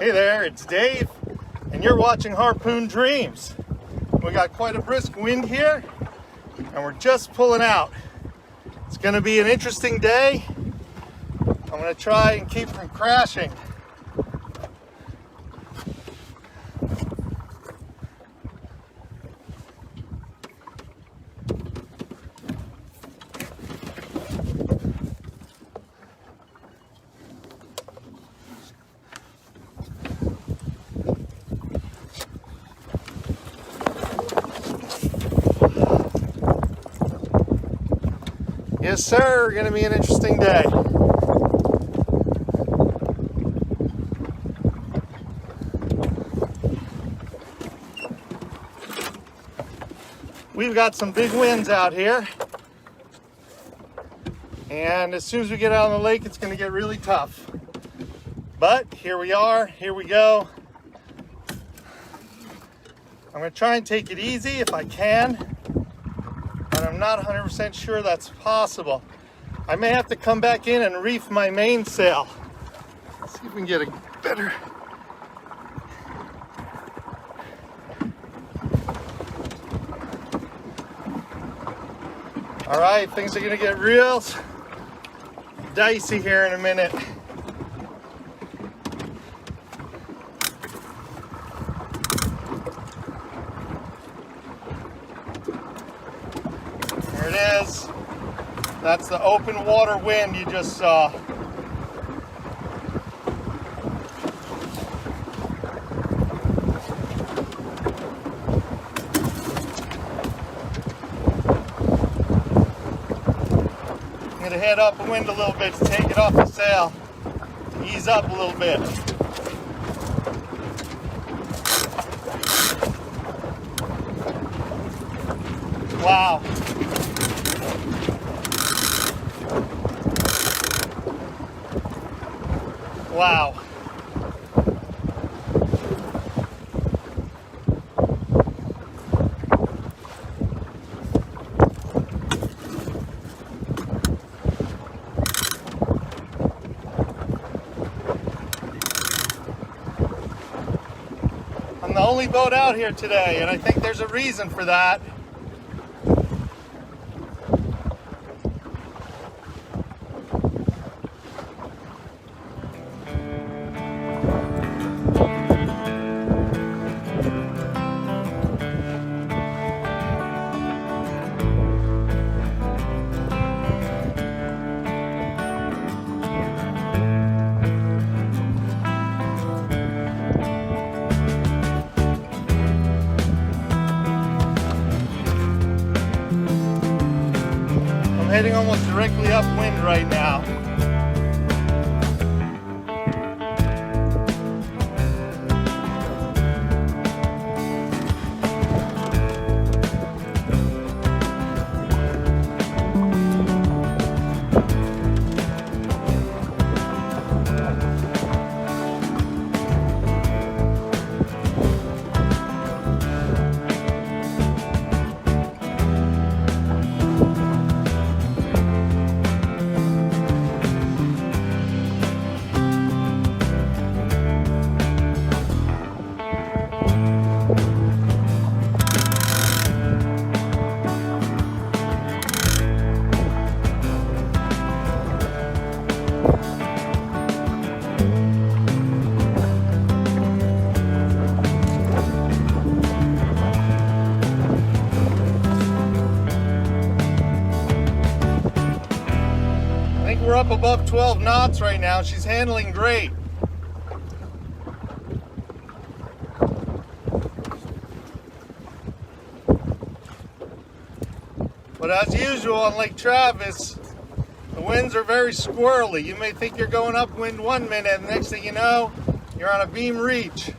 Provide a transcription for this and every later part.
Hey there, it's Dave, and you're watching Harpoon Dreams. We got quite a brisk wind here, and we're just pulling out. It's going to be an interesting day. I'm going to try and keep from crashing. Yes, sir, going to be an interesting day. We've got some big winds out here. And as soon as we get out on the lake, it's going to get really tough. But here we are, here we go. I'm going to try and take it easy if I can. But I'm not 100% sure that's possible. I may have to come back in and reef my mainsail. Let's see if we can get a better... All right, things are gonna get real dicey here in a minute. There it is. That's the open water wind you just saw. I'm gonna head upwind a little bit to take it off the sail, to ease up a little bit. Wow. Wow. I'm the only boat out here today, and I think there's a reason for that. Heading almost directly upwind right now. We're up above 12 knots right now. She's handling great. But as usual on Lake Travis, the winds are very squirrely. You may think you're going upwind 1 minute, and the next thing you know, you're on a beam reach.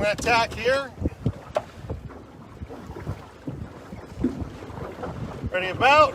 gonna tack here. Ready about.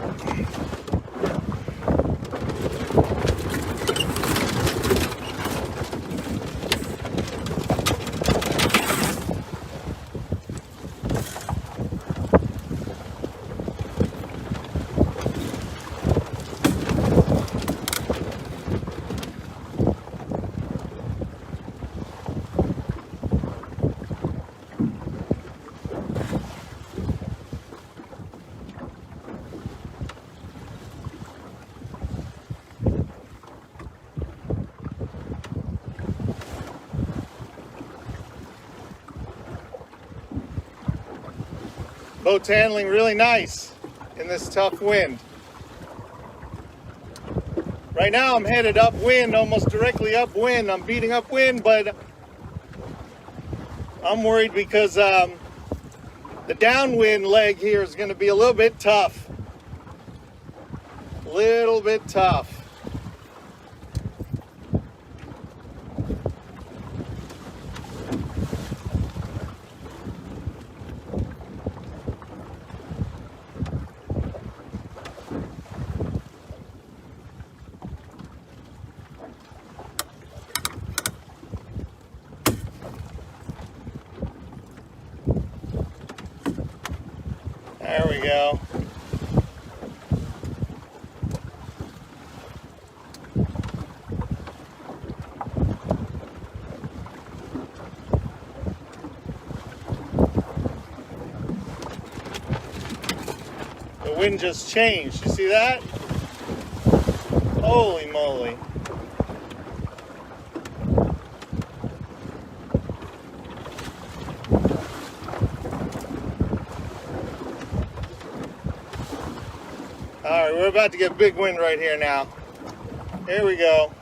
Boat's handling really nice in this tough wind. Right now I'm headed upwind, almost directly upwind. I'm beating upwind, but I'm worried because the downwind leg here is going to be a little bit tough. Little bit tough. There we go. The wind just changed. You see that? Holy moly. All right, we're about to get big wind right here now. Here we go.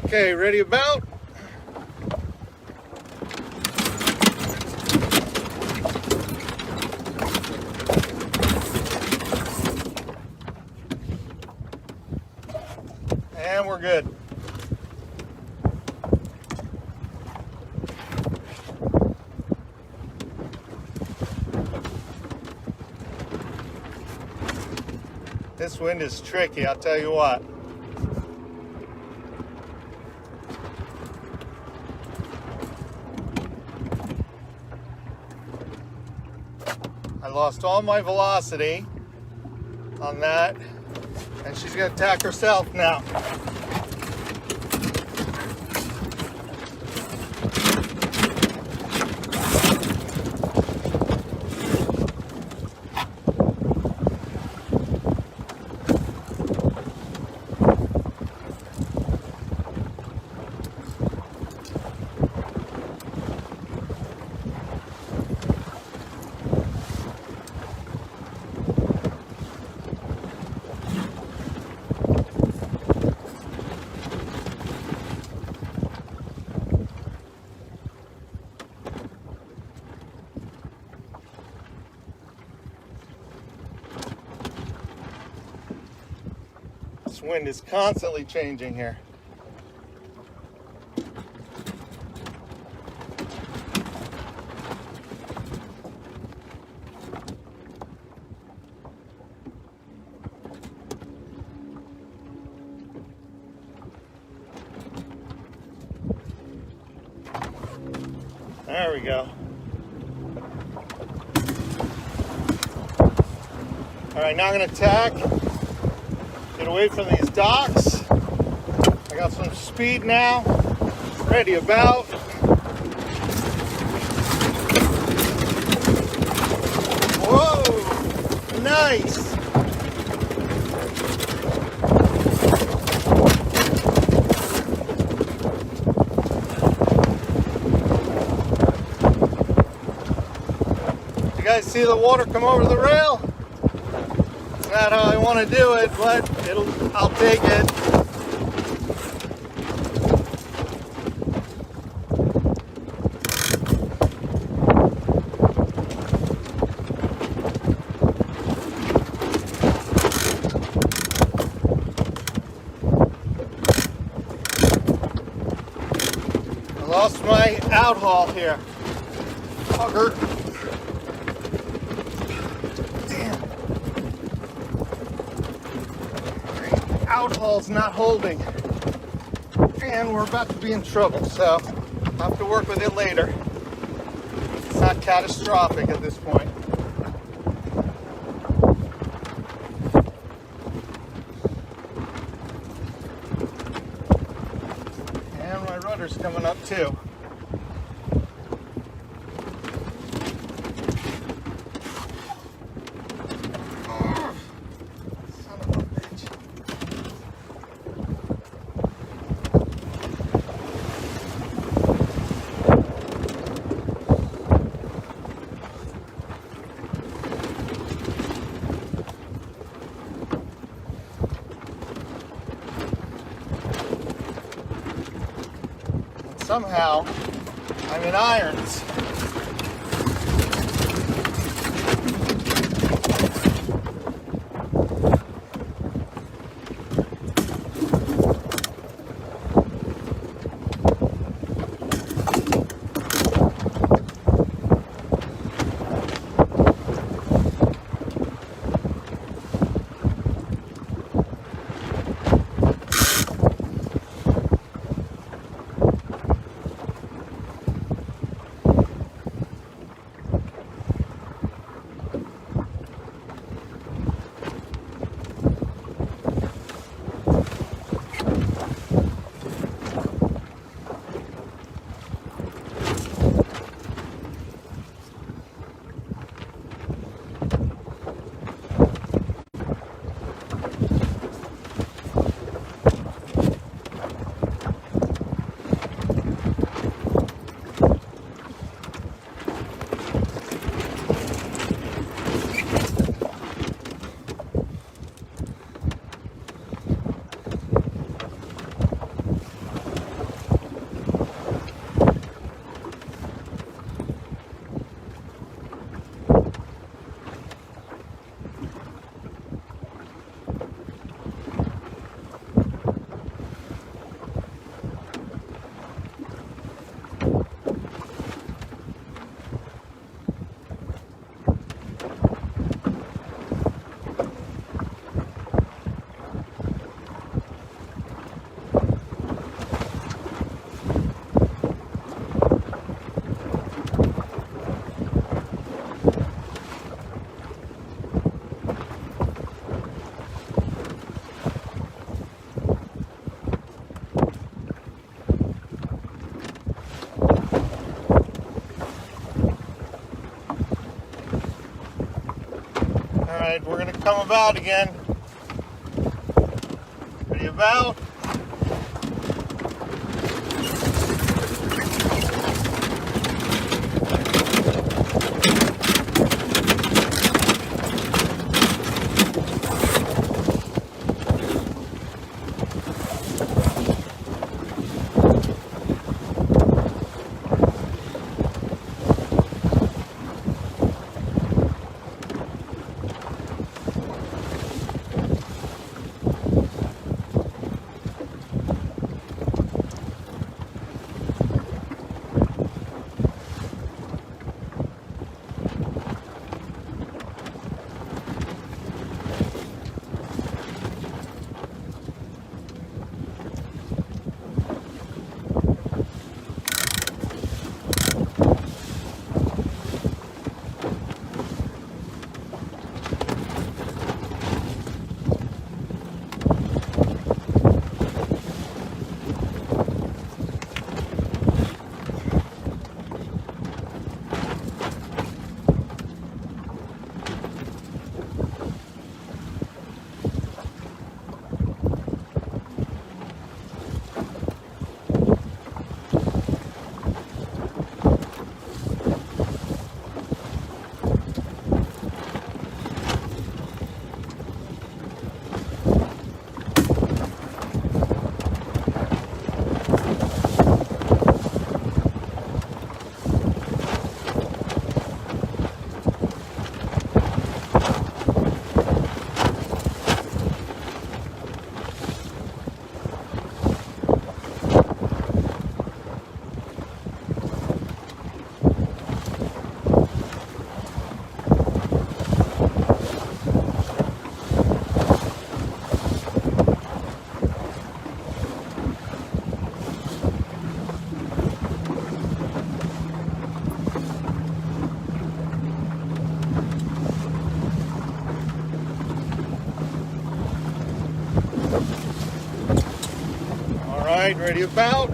Okay, ready about? And we're good. This wind is tricky, I'll tell you what. I lost all my velocity on that, and she's gonna attack herself now. This wind is constantly changing here. There we go. All right, now I'm going to tack. Get away from these docks. I got some speed now. Ready about. Whoa! Nice! You guys see the water come over the rail? Not how I want to do it, but I'll take it. I lost my outhaul here. Bugger. Outhaul's not holding, and we're about to be in trouble, so I'll have to work with it later. It's not catastrophic at this point. And my rudder's coming up too. Somehow, I'm in irons. about again. Ready about. All right, ready about.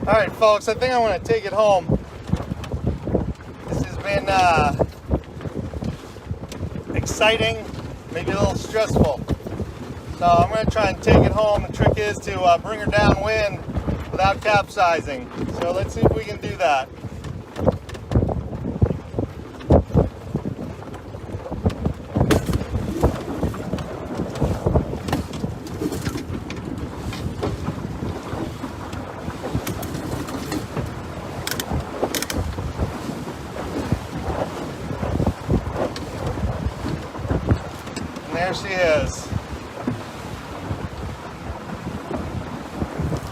All right, folks, I think I want to take it home. This has been exciting, maybe a little stressful. So I'm going to try and take it home. The trick is to bring her downwind without capsizing. So let's see if we can do that. There she is.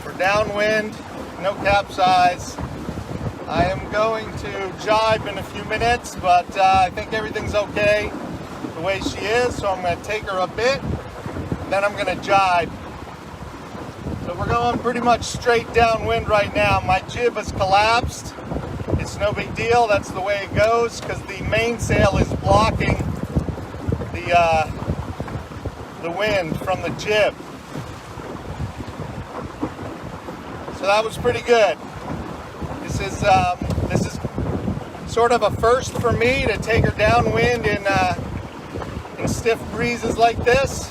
We're downwind, no capsize. I am going to jibe in a few minutes, but I think everything's okay the way she is, so I'm going to take her a bit, and then I'm going to jibe. So we're going pretty much straight downwind right now. My jib has collapsed, no big deal. That's the way it goes because the mainsail is blocking the wind from the jib. So that was pretty good. This is sort of a first for me to take her downwind in stiff breezes like this.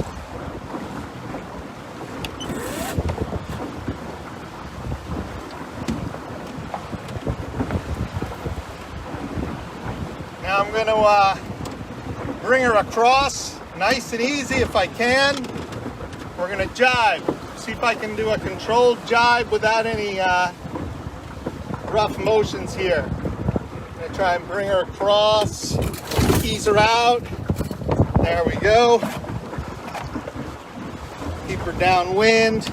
Now I'm going to bring her across nice and easy if I can. We're going to jibe. See if I can do a controlled jibe without any rough motions here. I'm going to try and bring her across, ease her out. There we go. Keep her downwind.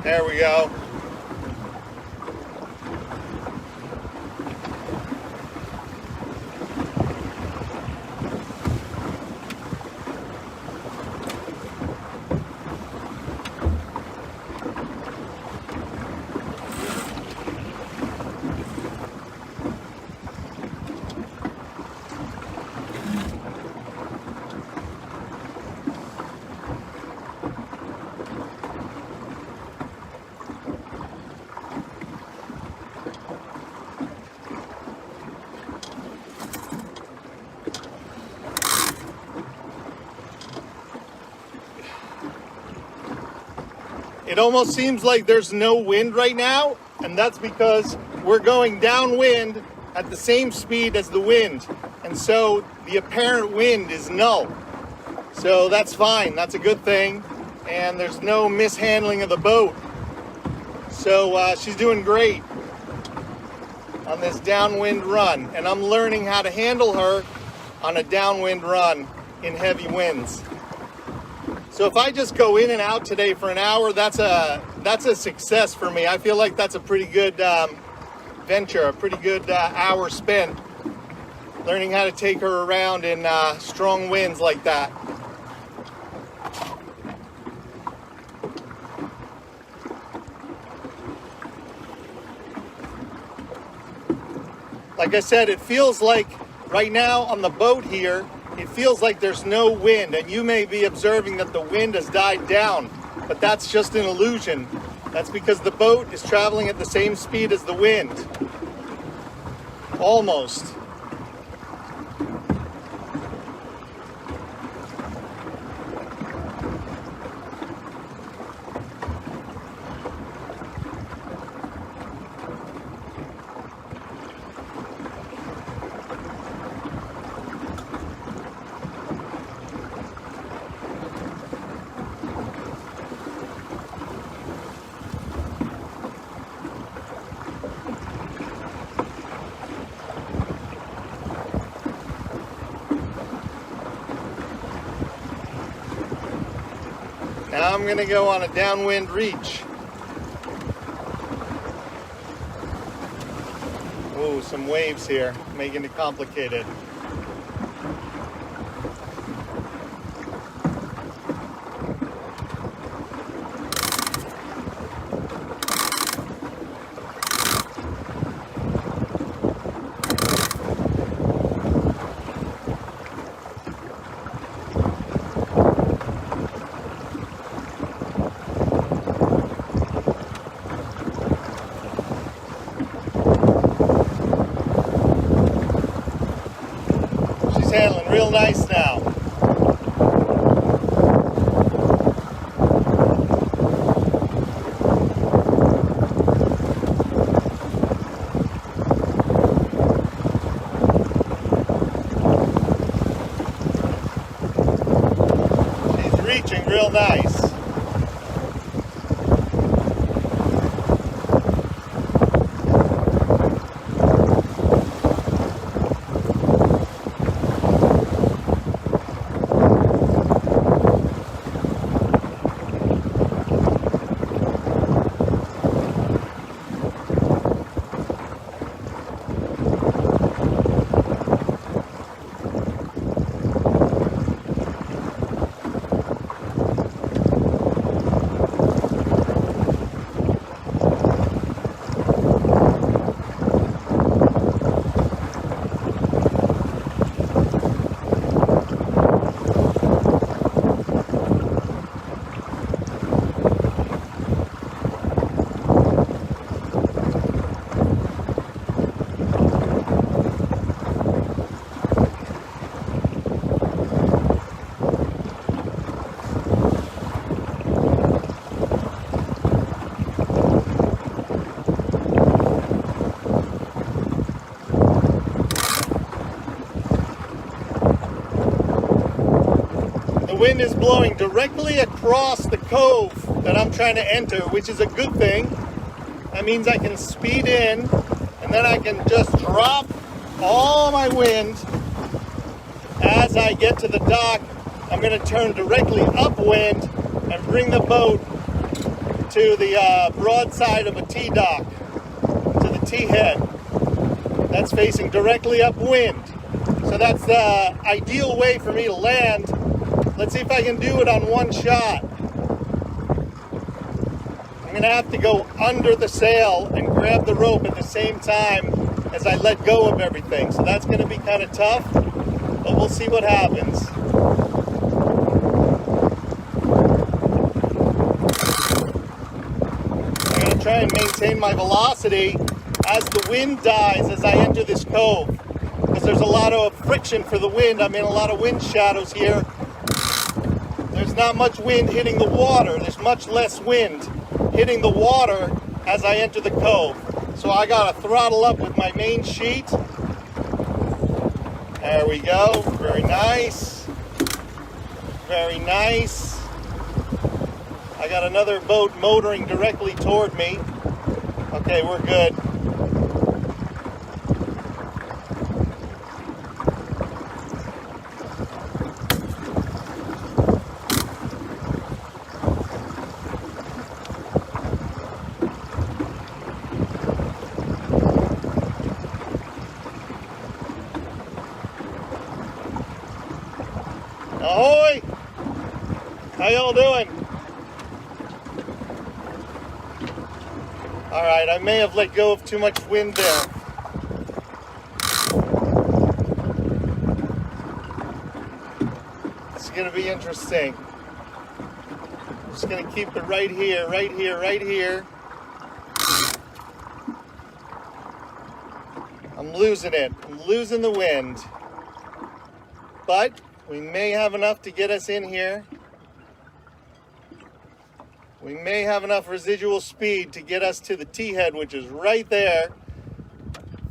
There we go. It almost seems like there's no wind right now, and that's because we're going downwind at the same speed as the wind. And so the apparent wind is null. So that's fine, that's a good thing. And there's no mishandling of the boat. So she's doing great on this downwind run. And I'm learning how to handle her on a downwind run in heavy winds. So if I just go in and out today for an hour, that's a success for me. I feel like that's a pretty good venture, a pretty good hour spent learning how to take her around in strong winds like that. Like I said, it feels like right now on the boat here, it feels like there's no wind, and you may be observing that the wind has died down, but that's just an illusion. That's because the boat is traveling at the same speed as the wind. Almost. Now I'm going to go on a downwind reach. Ooh, some waves here, making it complicated. Handling real nice now. She's reaching real nice. wind is blowing directly across the cove that I'm trying to enter, which is a good thing. That means I can speed in, and then I can just drop all my wind. As I get to the dock, I'm going to turn directly upwind and bring the boat to the broadside of a T-dock, to the T-head. That's facing directly upwind. So that's the ideal way for me to land. Let's see if I can do it on one shot. I'm going to have to go under the sail and grab the rope at the same time as I let go of everything. So that's going to be kind of tough, but we'll see what happens. I'm going to try and maintain my velocity as the wind dies as I enter this cove, because there's a lot of friction for the wind. I'm in a lot of wind shadows here. There's not much wind hitting the water. There's much less wind hitting the water as I enter the cove. So I gotta throttle up with my main sheet. There we go. Very nice. Very nice. I got another boat motoring directly toward me. Okay, we're good. Ahoy! How y'all doing? All right, I may have let go of too much wind there. It's gonna be interesting. I'm just gonna keep it right here, right here, right here. I'm losing it. I'm losing the wind. But we may have enough to get us in here. We may have enough residual speed to get us to the T-head, which is right there.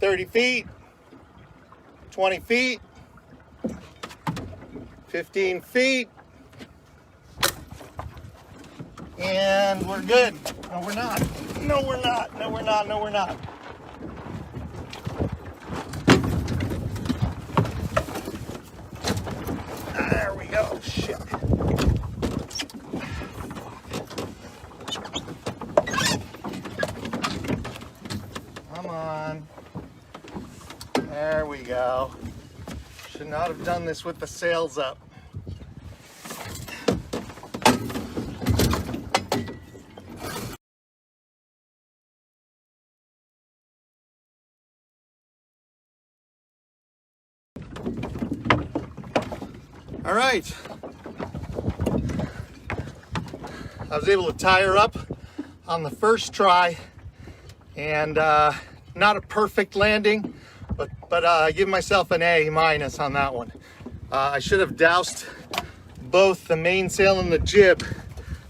30 feet, 20 feet, 15 feet, and we're good. No, we're not. No, we're not. No, we're not. No, we're not. There we go. Shit. Come on. There we go. Should not have done this with the sails up. All right. I was able to tie her up on the first try, and not a perfect landing, but I give myself an A- on that one. I should have doused both the mainsail and the jib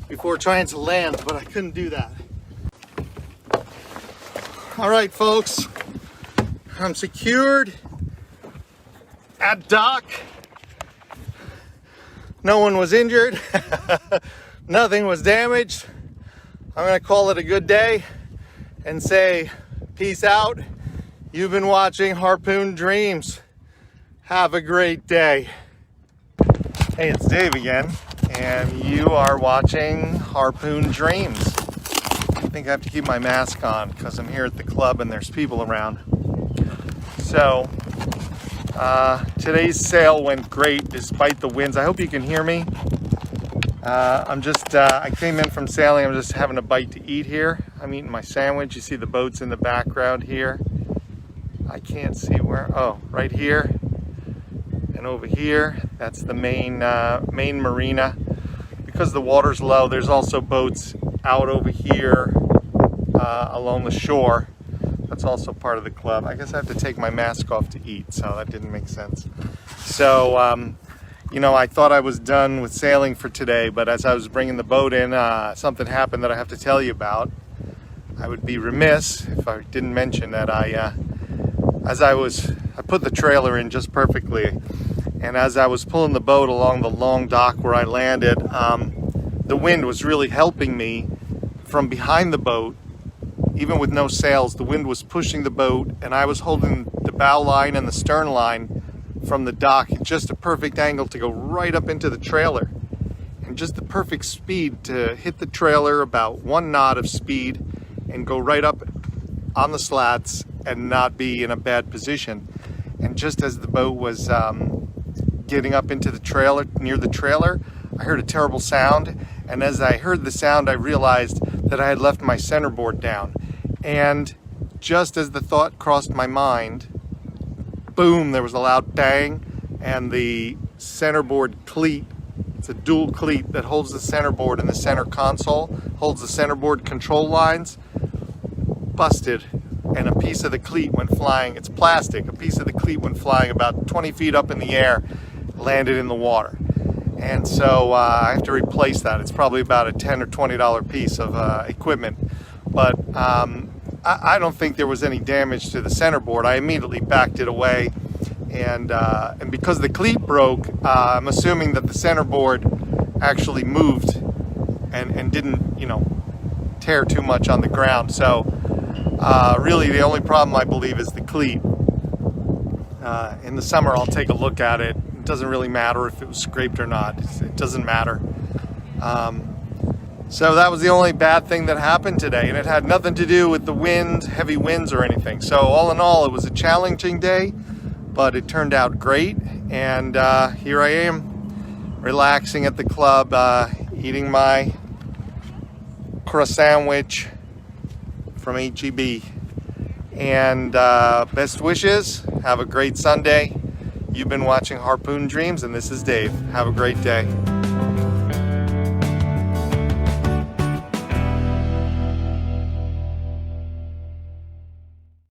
before trying to land, but I couldn't do that. All right, folks, I'm secured at dock. No one was injured. Nothing was damaged. I'm gonna call it a good day and say peace out. You've been watching Harpoon Dreams. Have a great day. Hey, it's Dave again, and you are watching Harpoon Dreams. I think I have to keep my mask on because I'm here at the club and there's people around. So, today's sail went great despite the winds. I hope you can hear me. I came in from sailing. I'm just having a bite to eat here. I'm eating my sandwich. You see the boats in the background here. I can't see where, oh, right here and over here. That's the main marina. Because the water's low, there's also boats out over here along the shore. That's also part of the club. I guess I have to take my mask off to eat, so that didn't make sense. So, you know, I thought I was done with sailing for today, but as I was bringing the boat in, something happened that I have to tell you about. I would be remiss if I didn't mention that I put the trailer in just perfectly, And as I was pulling the boat along the long dock where I landed, the wind was really helping me from behind the boat. Even with no sails, the wind was pushing the boat, and I was holding the bow line and the stern line from the dock at just a perfect angle to go right up into the trailer. And just the perfect speed to hit the trailer, about 1 knot of speed, and go right up on the slats and not be in a bad position. And just as the boat was getting up into the trailer, near the trailer, I heard a terrible sound. And as I heard the sound, I realized that I had left my centerboard down. And just as the thought crossed my mind, boom, there was a loud bang, and the centerboard cleat, it's a dual cleat that holds the centerboard in the center console, holds the centerboard control lines, busted, and a piece of the cleat went flying. It's plastic. A piece of the cleat went flying about 20 feet up in the air, landed in the water. And so I have to replace that. It's probably about a $10 or $20 piece of equipment. But I don't think there was any damage to the centerboard. I immediately backed it away. And because the cleat broke, I'm assuming that the centerboard actually moved and didn't, tear too much on the ground. So really the only problem, I believe, is the cleat. In the summer I'll take a look at it. It doesn't really matter if it was scraped or not. It doesn't matter. So that was the only bad thing that happened today, and it had nothing to do with the wind, heavy winds or anything. So all in all, it was a challenging day, but it turned out great. And here I am, relaxing at the club, eating my croissant sandwich from HEB. And best wishes. Have a great Sunday. You've been watching Harpoon Dreams, and this is Dave. Have a great day.